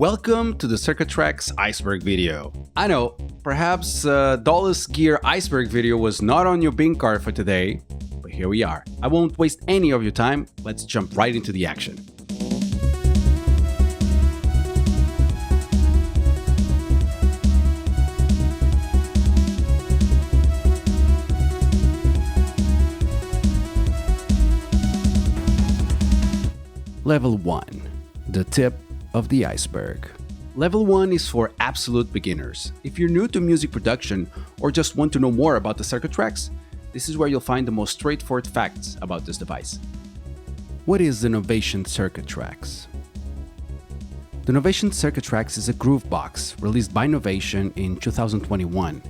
Welcome to the Circuit Tracks Iceberg video. I know, perhaps Dollar's Gear Iceberg video was not on your bingo card for today, but here we are. I won't waste any of your time, let's jump right into the action. Level 1. The tip of the iceberg. Level 1 is for absolute beginners. If you're new to music production or just want to know more about the Circuit Tracks, this is where you'll find the most straightforward facts about this device. What is the Novation Circuit Tracks? The Novation Circuit Tracks is a groove box released by Novation in 2021,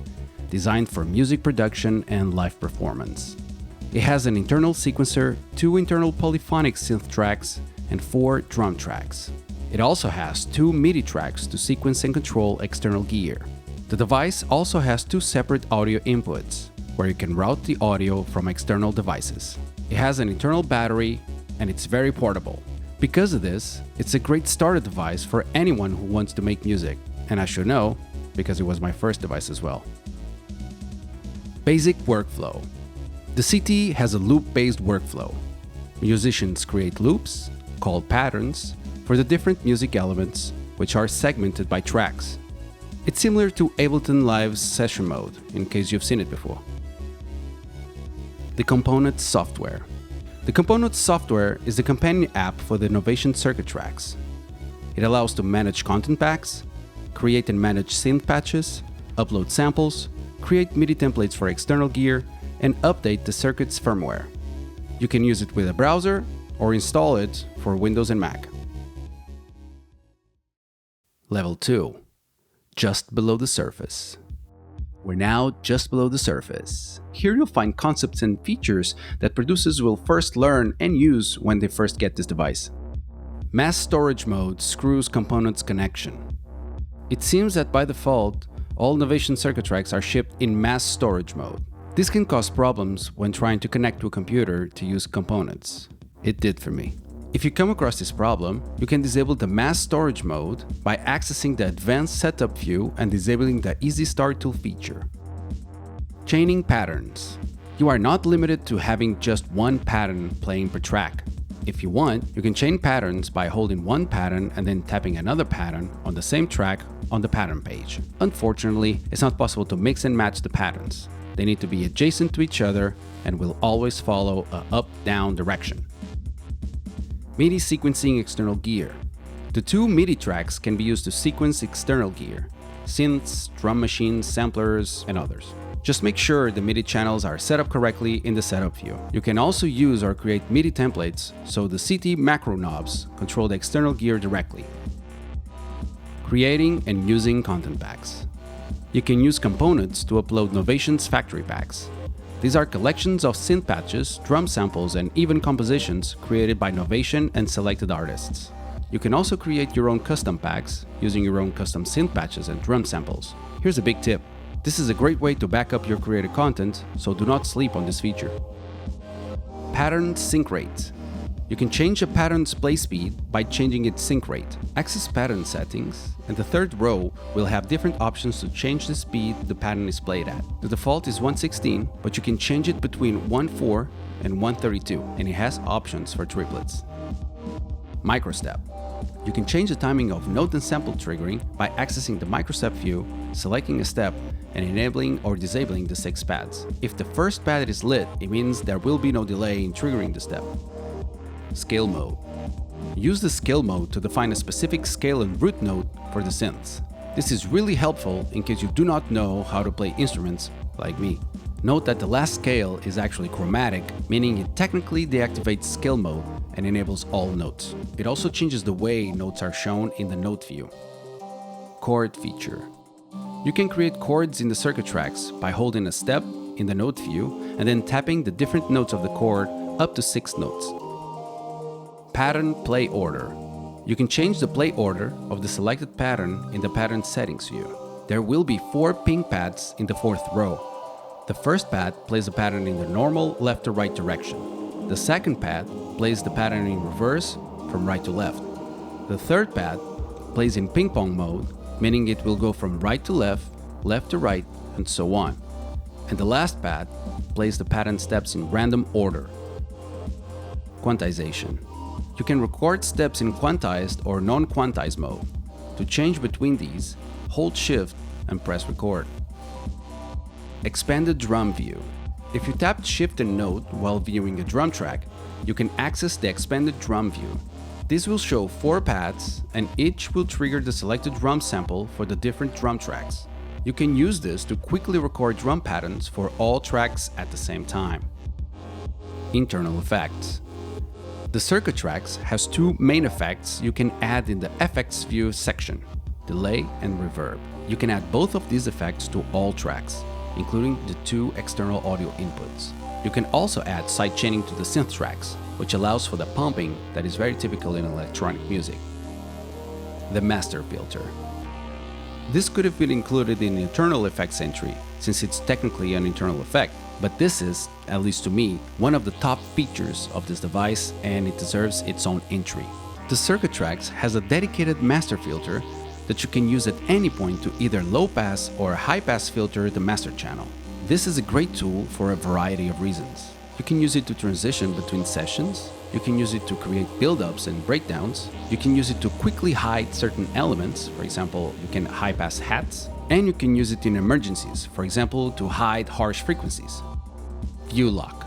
designed for music production and live performance. It has an internal sequencer, 2 internal polyphonic synth tracks, and 4 drum tracks. It also has 2 MIDI tracks to sequence and control external gear. The device also has 2 separate audio inputs, where you can route the audio from external devices. It has an internal battery, and it's very portable. Because of this, it's a great starter device for anyone who wants to make music, and I should know, because it was my first device as well. Basic workflow. The CT has a loop-based workflow. Musicians create loops, called patterns, for the different music elements, which are segmented by tracks. It's similar to Ableton Live's session mode, in case you've seen it before. The Components software. The Components software is the companion app for the Novation Circuit Tracks. It allows to manage content packs, create and manage synth patches, upload samples, create MIDI templates for external gear, and update the circuit's firmware. You can use it with a browser or install it for Windows and Mac. Level 2. Just below the surface. We're now just below the surface. Here you'll find concepts and features that producers will first learn and use when they first get this device. Mass storage mode screws components connection. It seems that by default, all Novation Circuit Tracks are shipped in mass storage mode. This can cause problems when trying to connect to a computer to use components. It did for me. If you come across this problem, you can disable the mass storage mode by accessing the advanced setup view and disabling the Easy Start Tool feature. Chaining patterns. You are not limited to having just one pattern playing per track. If you want, you can chain patterns by holding one pattern and then tapping another pattern on the same track on the pattern page. Unfortunately, it's not possible to mix and match the patterns. They need to be adjacent to each other and will always follow a up-down direction. MIDI sequencing external gear. The 2 MIDI tracks can be used to sequence external gear, synths, drum machines, samplers, and others. Just make sure the MIDI channels are set up correctly in the setup view. You can also use or create MIDI templates so the CT macro knobs control the external gear directly. Creating and using content packs. You can use components to upload Novation's factory packs. These are collections of synth patches, drum samples, and even compositions created by Novation and selected artists. You can also create your own custom packs using your own custom synth patches and drum samples. Here's a big tip. This is a great way to back up your created content, so do not sleep on this feature. Pattern sync rate. You can change a pattern's play speed by changing its sync rate. Access pattern settings, and the third row will have different options to change the speed the pattern is played at. The default is 116, but you can change it between 1.4 and 132, and it has options for triplets. Microstep. You can change the timing of note and sample triggering by accessing the microstep view, selecting a step, and enabling or disabling the 6 pads. If the first pad is lit, it means there will be no delay in triggering the step. Scale mode. Use the scale mode to define a specific scale and root note for the synths. This is really helpful in case you do not know how to play instruments like me. Note that the last scale is actually chromatic, meaning it technically deactivates scale mode and enables all notes. It also changes the way notes are shown in the note view. Chord Feature. You can create chords in the circuit tracks by holding a step in the note view and then tapping the different notes of the chord up to 6 notes. Pattern play order. You can change the play order of the selected pattern in the pattern settings view. There will be 4 ping pads in the 4th row. The first pad plays the pattern in the normal left to right direction. The second pad plays the pattern in reverse from right to left. The third pad plays in ping pong mode, meaning it will go from right to left, left to right, and so on. And the last pad plays the pattern steps in random order. Quantization. You can record steps in quantized or non-quantized mode. To change between these, hold Shift and press record. Expanded drum view. If you tap Shift and Note while viewing a drum track, you can access the expanded drum view. This will show 4 pads, and each will trigger the selected drum sample for the different drum tracks. You can use this to quickly record drum patterns for all tracks at the same time. Internal effects. The circuit tracks has 2 main effects you can add in the effects view section: delay and reverb. You can add both of these effects to all tracks, including the 2 external audio inputs. You can also add sidechaining to the synth tracks, which allows for the pumping that is very typical in electronic music. The master filter. This could have been included in the internal effects entry, since it's technically an internal effect, but this is, at least to me, one of the top features of this device, and it deserves its own entry. The circuit tracks has a dedicated master filter that you can use at any point to either low pass or high pass filter the master channel. This is a great tool for a variety of reasons. You can use it to transition between sessions, you can use it to create build-ups and breakdowns, you can use it to quickly hide certain elements, for example, you can high pass hats, and you can use it in emergencies, for example, to hide harsh frequencies. View lock.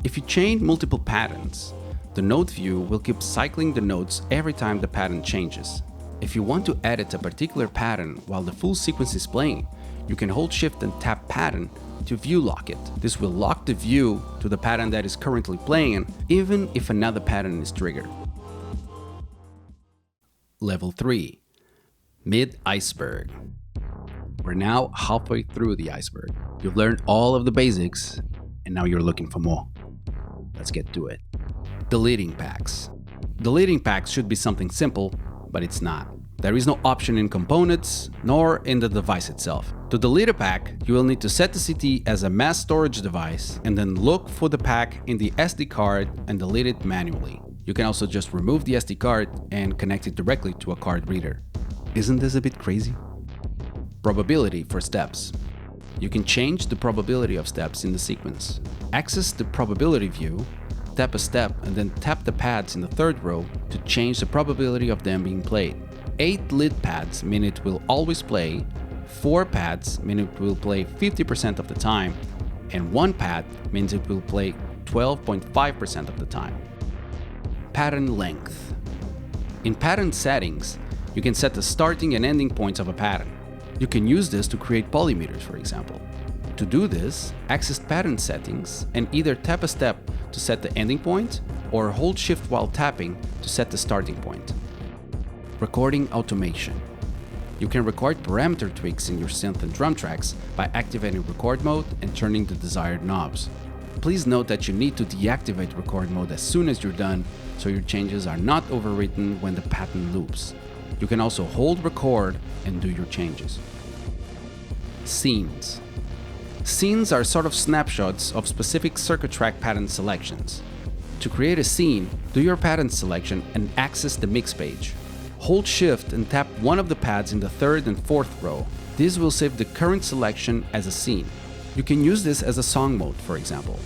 If you chain multiple patterns, the note view will keep cycling the notes every time the pattern changes. If you want to edit a particular pattern while the full sequence is playing, you can hold Shift and tap Pattern to view lock it. This will lock the view to the pattern that is currently playing, even if another pattern is triggered. Level 3. Mid-Iceberg. We're now halfway through the iceberg. You've learned all of the basics, and now you're looking for more. Let's get to it. Deleting packs. Deleting packs should be something simple, but it's not. There is no option in components, nor in the device itself. To delete a pack, you will need to set the CT as a mass storage device and then look for the pack in the SD card and delete it manually. You can also just remove the SD card and connect it directly to a card reader. Isn't this a bit crazy? Probability for steps. You can change the probability of steps in the sequence. Access the probability view, tap a step, and then tap the pads in the 3rd row to change the probability of them being played. 8 lead pads mean it will always play, 4 pads mean it will play 50% of the time, and 1 pad means it will play 12.5% of the time. Pattern length. In pattern settings, you can set the starting and ending points of a pattern. You can use this to create polymeters, for example. To do this, access pattern settings and either tap a step to set the ending point or hold Shift while tapping to set the starting point. Recording automation. You can record parameter tweaks in your synth and drum tracks by activating record mode and turning the desired knobs. Please note that you need to deactivate record mode as soon as you're done, so your changes are not overwritten when the pattern loops. You can also hold record and do your changes. Scenes. Scenes are sort of snapshots of specific circuit track pattern selections. To create a scene, do your pattern selection and access the mix page. Hold Shift and tap one of the pads in the 3rd and 4th row. This will save the current selection as a scene. You can use this as a song mode, for example.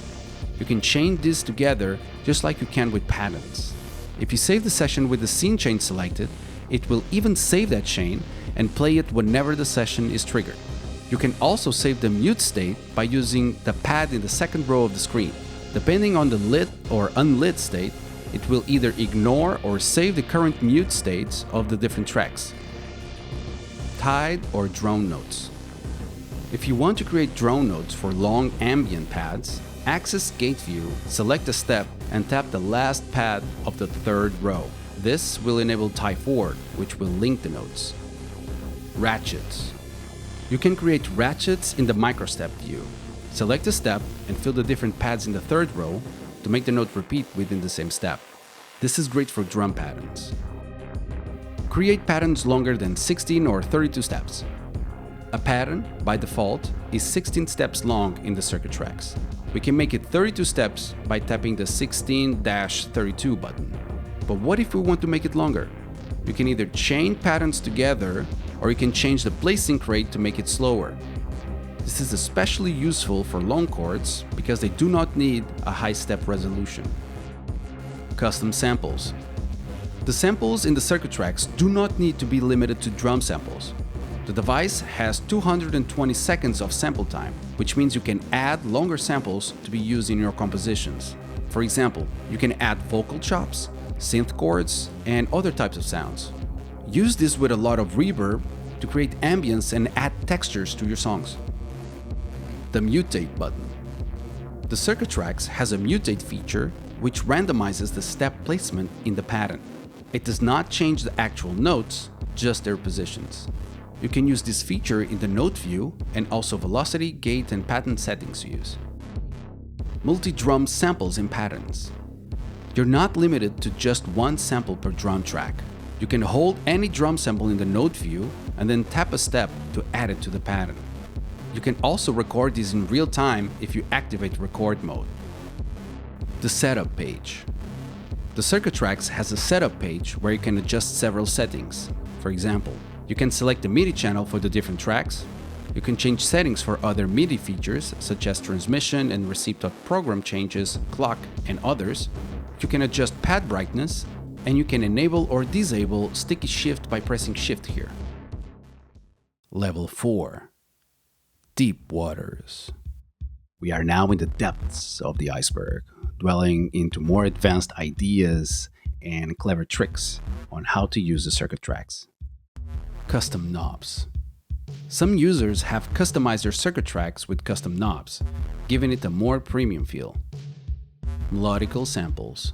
You can chain these together just like you can with patterns. If you save the session with the scene chain selected, it will even save that chain and play it whenever the session is triggered. You can also save the mute state by using the pad in the 2nd row of the screen. Depending on the lit or unlit state, it will either ignore or save the current mute states of the different tracks. Tide or drone notes. If you want to create drone notes for long ambient pads, access Gate View, select a step, and tap the last pad of the 3rd row. This will enable tie forward, which will link the notes. Ratchets. You can create ratchets in the microstep view. Select a step and fill the different pads in the 3rd row to make the note repeat within the same step. This is great for drum patterns. Create patterns longer than 16 or 32 steps. A pattern, by default, is 16 steps long in the circuit tracks. We can make it 32 steps by tapping the 16-32 button. But what if we want to make it longer? You can either chain patterns together, or you can change the play sync rate to make it slower. This is especially useful for long chords because they do not need a high step resolution. Custom samples. The samples in the circuit tracks do not need to be limited to drum samples. The device has 220 seconds of sample time, which means you can add longer samples to be used in your compositions. For example, you can add vocal chops, synth chords, and other types of sounds. Use this with a lot of reverb to create ambience and add textures to your songs. The Mutate button. The circuit tracks has a Mutate feature which randomizes the step placement in the pattern. It does not change the actual notes, just their positions. You can use this feature in the note view and also velocity, gate, and pattern settings views. Multi-drum samples in patterns. You're not limited to just one sample per drum track. You can hold any drum sample in the note view and then tap a step to add it to the pattern. You can also record these in real time if you activate record mode. The setup page. The circuit tracks has a setup page where you can adjust several settings. For example, you can select the MIDI channel for the different tracks. You can change settings for other MIDI features such as transmission and receipt.program changes, clock, and others. You can adjust pad brightness, and you can enable or disable sticky shift by pressing shift here. Level 4. Deep waters. We are now in the depths of the iceberg, dwelling into more advanced ideas and clever tricks on how to use the circuit tracks. Custom knobs. Some users have customized their circuit tracks with custom knobs, giving it a more premium feel. Melodical samples.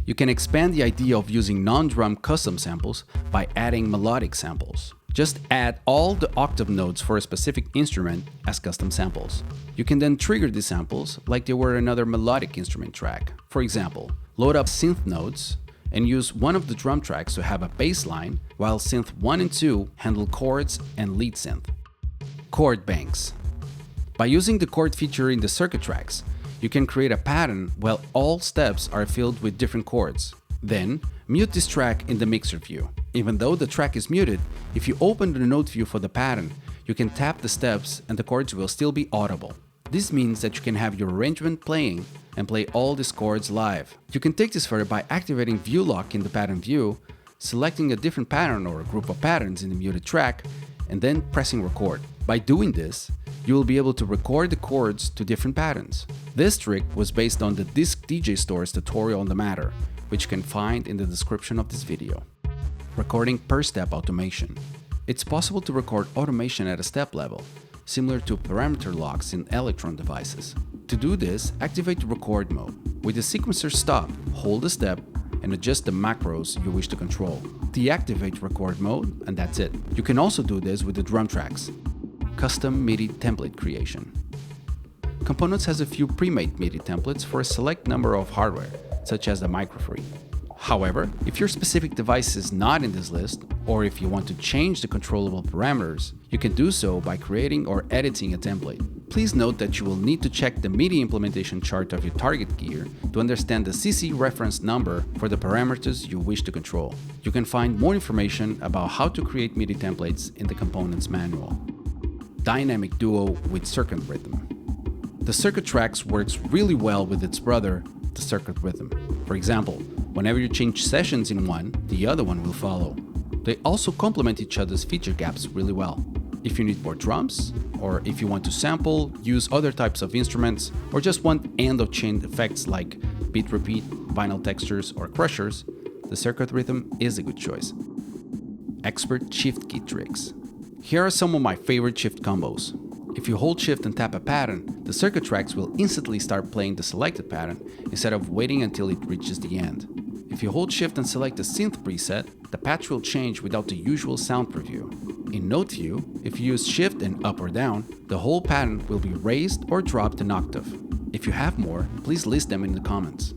You can expand the idea of using non-drum custom samples by adding melodic samples. Just add all the octave notes for a specific instrument as custom samples. You can then trigger these samples like they were another melodic instrument track. For example, load up synth notes and use one of the drum tracks to have a bass line, while synth 1 and 2 handle chords and lead synth. Chord Banks. By using the chord feature in the circuit tracks, you can create a pattern while all steps are filled with different chords. Then, mute this track in the mixer view. Even though the track is muted, if you open the note view for the pattern, you can tap the steps and the chords will still be audible. This means that you can have your arrangement playing and play all these chords live. You can take this further by activating view lock in the pattern view, selecting a different pattern or a group of patterns in the muted track, and then pressing record. By doing this, you will be able to record the chords to different patterns. This trick was based on the Disc DJ Store's tutorial on the matter, which you can find in the description of this video. Recording per step automation. It's possible to record automation at a step level, similar to parameter locks in Electron devices. To do this, activate record mode. With the sequencer stop, hold the step and adjust the macros you wish to control. Deactivate record mode, and that's it. You can also do this with the drum tracks. Custom MIDI template creation. Components has a few pre-made MIDI templates for a select number of hardware, such as the microphone. However, if your specific device is not in this list, or if you want to change the controllable parameters, you can do so by creating or editing a template. Please note that you will need to check the MIDI implementation chart of your target gear to understand the CC reference number for the parameters you wish to control. You can find more information about how to create MIDI templates in the components manual. Dynamic duo with circuit rhythm. The circuit tracks works really well with its brother, the circuit rhythm. For example, whenever you change sessions in one, the other one will follow. They also complement each other's feature gaps really well. If you need more drums, or if you want to sample, use other types of instruments, or just want end-of-chain effects like beat repeat, vinyl textures, or crushers, the circuit rhythm is a good choice. Expert shift key tricks. Here are some of my favorite shift combos. If you hold shift and tap a pattern, the circuit tracks will instantly start playing the selected pattern instead of waiting until it reaches the end. If you hold shift and select the synth preset, the patch will change without the usual sound preview. In note view, if you use shift and up or down, the whole pattern will be raised or dropped an octave. If you have more, please list them in the comments.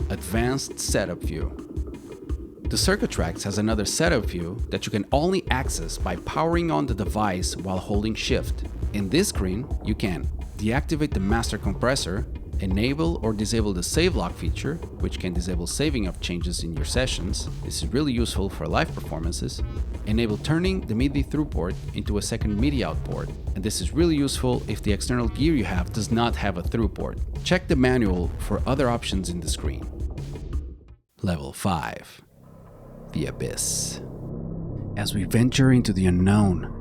Advanced setup view. The circuit tracks has another setup view that you can only access by powering on the device while holding shift. In this screen, you can deactivate the master compressor, Enable or disable the save lock feature, which can disable saving of changes in your sessions. This is really useful for live performances. Enable turning the MIDI through port into a second MIDI out port, and this is really useful if the external gear you have does not have a through port. Check the manual for other options in the screen. Level 5. The Abyss. As we venture into the unknown,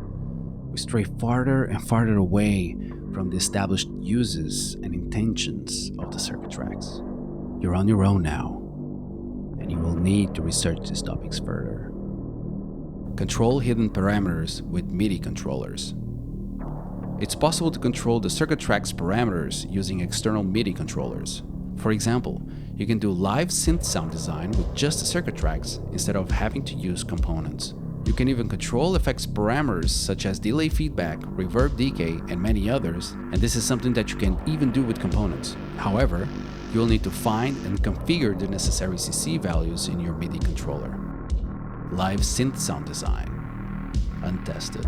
we stray farther and farther away from the established uses and intentions of the circuit tracks. You're on your own now, and you will need to research these topics further. Control hidden parameters with MIDI controllers. It's possible to control the circuit track's parameters using external MIDI controllers. For example, you can do live synth sound design with just the circuit tracks instead of having to use components. You can even control effects parameters such as delay feedback, reverb decay, and many others, and this is something that you can even do with components. However, you'll need to find and configure the necessary CC values in your MIDI controller. Live synth sound design. Untested.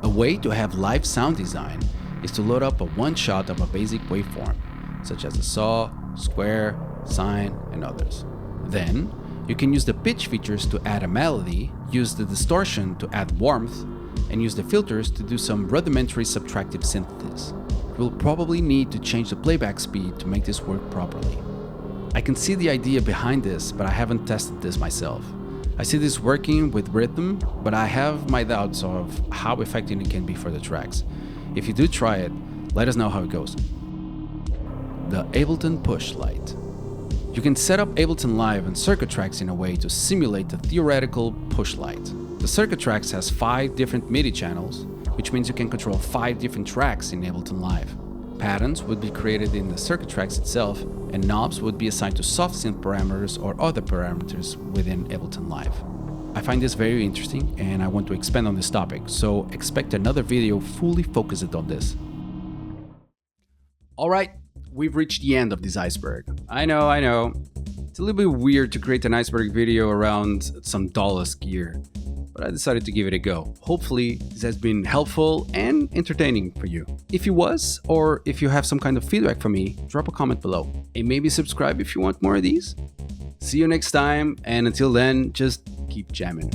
A way to have live sound design is to load up a one-shot of a basic waveform, such as a saw, square, sine, and others. Then, you can use the pitch features to add a melody, use the distortion to add warmth, and use the filters to do some rudimentary subtractive synthesis. You'll probably need to change the playback speed to make this work properly. I can see the idea behind this, but I haven't tested this myself. I see this working with rhythm, but I have my doubts of how effective it can be for the tracks. If you do try it, let us know how it goes. The Ableton Push Lite. You can set up Ableton Live and circuit tracks in a way to simulate the theoretical push Lite. The circuit tracks has 5 different MIDI channels, which means you can control 5 different tracks in Ableton Live. Patterns would be created in the circuit tracks itself, and knobs would be assigned to soft synth parameters or other parameters within Ableton Live. I find this very interesting and I want to expand on this topic, so expect another video fully focused on this. Alright, we've reached the end of this iceberg. I know. It's a little bit weird to create an iceberg video around some Dallas gear, but I decided to give it a go. Hopefully, this has been helpful and entertaining for you. If it was, or if you have some kind of feedback for me, drop a comment below. And maybe subscribe if you want more of these. See you next time, and until then, just keep jamming.